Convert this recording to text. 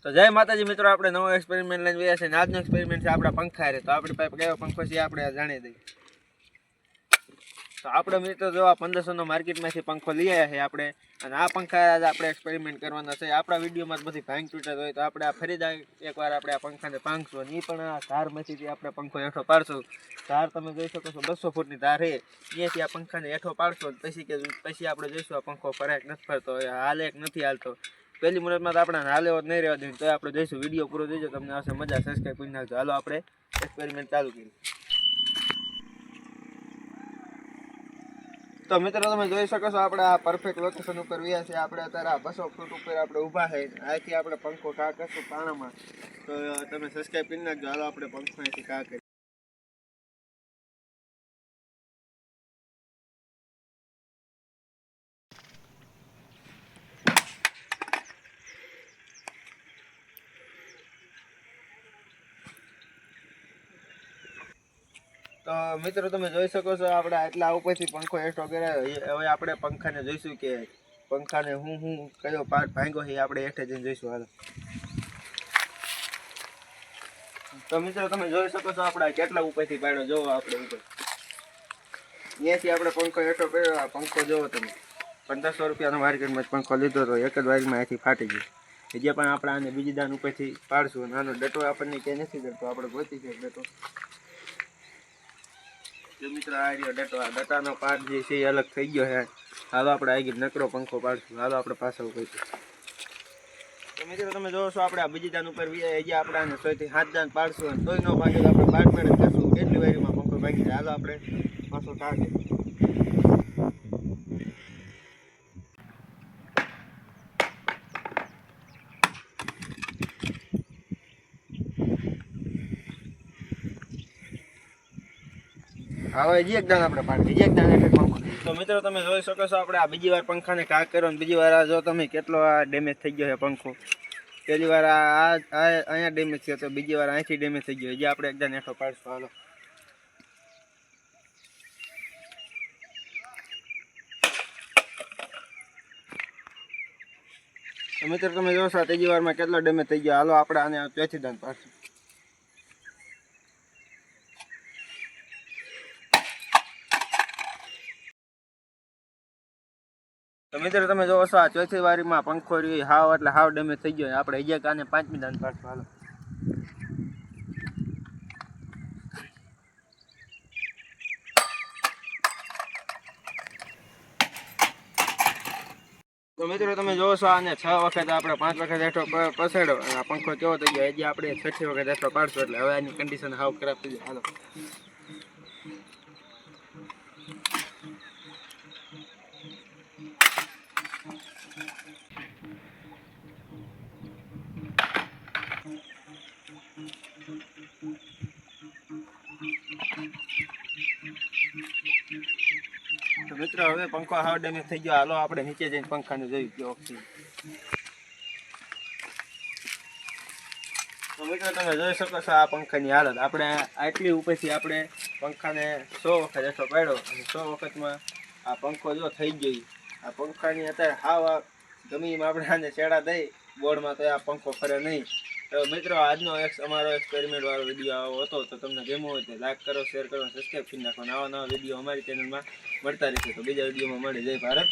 તો જય માતાજી મિત્રો, આપણે નવો એક્સપેરિમેન્ટ લઈને ગયા છે. આજનો એક્સપેરિમેન્ટ છે આપણા પંખા રે. તો આપણી પાસે કયો પંખો છે આપણે જાણી દઈએ. તો આપણે મિત્રો જો આ 1500 નો માર્કેટમાંથી પંખો લઈ આવ્યા છે આપણે, અને આ પંખા આજે આપણે એક્સપેરિમેન્ટ કરવાના છે. આપણા વિડીયોમાં બધી ભાંગ તૂટેલ હોય તો આપણે આ ફરી એકવાર આપણે આ પંખાને પાંખશું, અને એ પણ આ ધારમાંથી આપણે પંખો હેઠો પાડશું. ધાર તમે જોઈ શકો છો 200 ફૂટની ધાર છે. અહીંયાથી આ પંખાને હેઠો પાડશો પછી આપણે જોઈશું આ પંખો ફરાય કે નથી ફરતો, હાલે કે નથી હાલતો. પહેલી મુહૂર્તમાં તો આપણે હાલે જ નહીં રહેવા દઈએ. તો આપણે જોઈશું, વિડીયો પૂરો જોઈજો, તમને આવશે મજા. સબસ્ક્રાઈબ કરી નાખજો. હાલો આપણે એક્સપેરિમેન્ટ ચાલુ કરીએ. તો મિત્રો તમે જોઈ શકો છો આપણે આ પરફેક્ટ લોકેશન ઉપર વ્યા છે. આપણે અત્યારે આ 200 ફૂટ ઉપર આપણે ઊભા છે. અહીંથી આપણે પંખો કા કરશું પાણામાં. તો તમે સબસ્ક્રાઈબ કરી નાખજો. હાલો આપણે પંખો અહીંથી કા કરીએ. તો મિત્રો તમે જોઈ શકો છો આપણે આટલા ઉપરથી પંખો હેઠો કર્યો. હવે આપણે પંખાને જોઈશું કે પંખાને હું કયો પાર્ટ ભાંગ્યો છે આપણે હેઠે જઈને જોઈશું. હાલો તો મિત્રો તમે જોઈ શકો છો આપણે કેટલા ઉપરથી પાડ્યો. જોવો આપણે ઉપર અહીંયાથી આપણે પંખો હેઠો કર્યો. આ પંખો જોવો તમે 1500 રૂપિયાનો માર્કેટમાં પંખો લીધો હતો. એક જ વારમાં અહીંથી ફાટી ગયો. જે પણ આપણે આને બીજી દાન ઉપરથી પાડશું. અને આનો ડટો આપણને ક્યાંય નથી ડરતો, આપણે ગોતી છે ડટો. જો મિત્રો આ રહ્યો ડટો. આ ડટાનો પાર્ટ જે છે એ અલગ થઈ ગયો છે. હાલો આપણે આગળ નકરો પંખો પાડશું. હાલો આપણે પાછળ કહીશું. તો મિત્રો તમે જોવો છો આપણે આ બીજી દાન ઉપર હજી આપણે આને 6 થી 7 દાન પાડશું, અને તોય ન ભાગે તો આપણે પાડ પાડ કરશું. કેટલી વારીમાં પંખો ભાગી જાય. હાલો આપણે પાછો કાઢીએ. હવે હજી એક દાન આપણે પાડીએ. હજી એક દાન એટલે પંખો. તો મિત્રો તમે જોઈ શકો છો આપણે આ બીજી વાર પંખાને કાક કર્યો, અને બીજી વાર આ જો તમે કેટલો આ ડેમેજ થઈ ગયો છે પંખો. પહેલી વાર આ અહીંયા ડેમેજ થયો, તો બીજી વાર અહીંથી ડેમેજ થઈ ગયો. હજી આપણે એક દાન હેઠો પાડશું. હાલો તો મિત્રો તમે જોશો ત્રીજી વારમાં કેટલો ડેમેજ થઈ ગયો. હાલો આપણે આને ચોથી દાન પાડશું. તો મિત્રો તમે જોવો છો આ ચોથી વારીમાં પંખો રહ્યો હાવ એટલે હાવ ડેમેજ થઈ ગયો. આપણે હજી આને 5મી દાન પાડશું. હાલો તો મિત્રો તમે જોવો છો આને 6 વખત આપણે 5 વખત હેઠો પસાડ્યો, અને આ પંખો કેવો થઈ ગયો. હજી આપણે 6ઠી વખત હેઠો પાડશું, એટલે હવે આની કન્ડિશન હાવ ખરાબ થઈ જાય. હાલો તો મિત્રો હવે પંખો હાવ ડેમેજ થઈ ગયો. હાલો આપણે નીચે જઈને પંખાને જોઈ ગયો ઓક્સિજન. તો મિત્રો તમે જોઈ શકો છો આ પંખાની હાલત. આપણે આટલી ઉપરથી આપણે પંખાને 100 વખત હેઠો પાડ્યો, અને 100 વખતમાં આ પંખો જો થઈ ગયો. આ પંખાની અત્યારે હાવ ગમીમાં આપણે આને છેડા દઈ બોર્ડમાં, તો આ પંખો ફરે નહીં. તો મિત્રો આજનો અમારો એક્સપેરિમેન્ટ વાળો વિડીયો આવો હતો. તો તમને ગમ્યો હોય તો લાઈક કરો, શેર કરો, સબસ્ક્રાઈબ કરી નાખો. નવા વિડીયો અમારી ચેનલમાં મળતા રહેશે. તો બીજા વિડીયોમાં મળે. જય ભારત.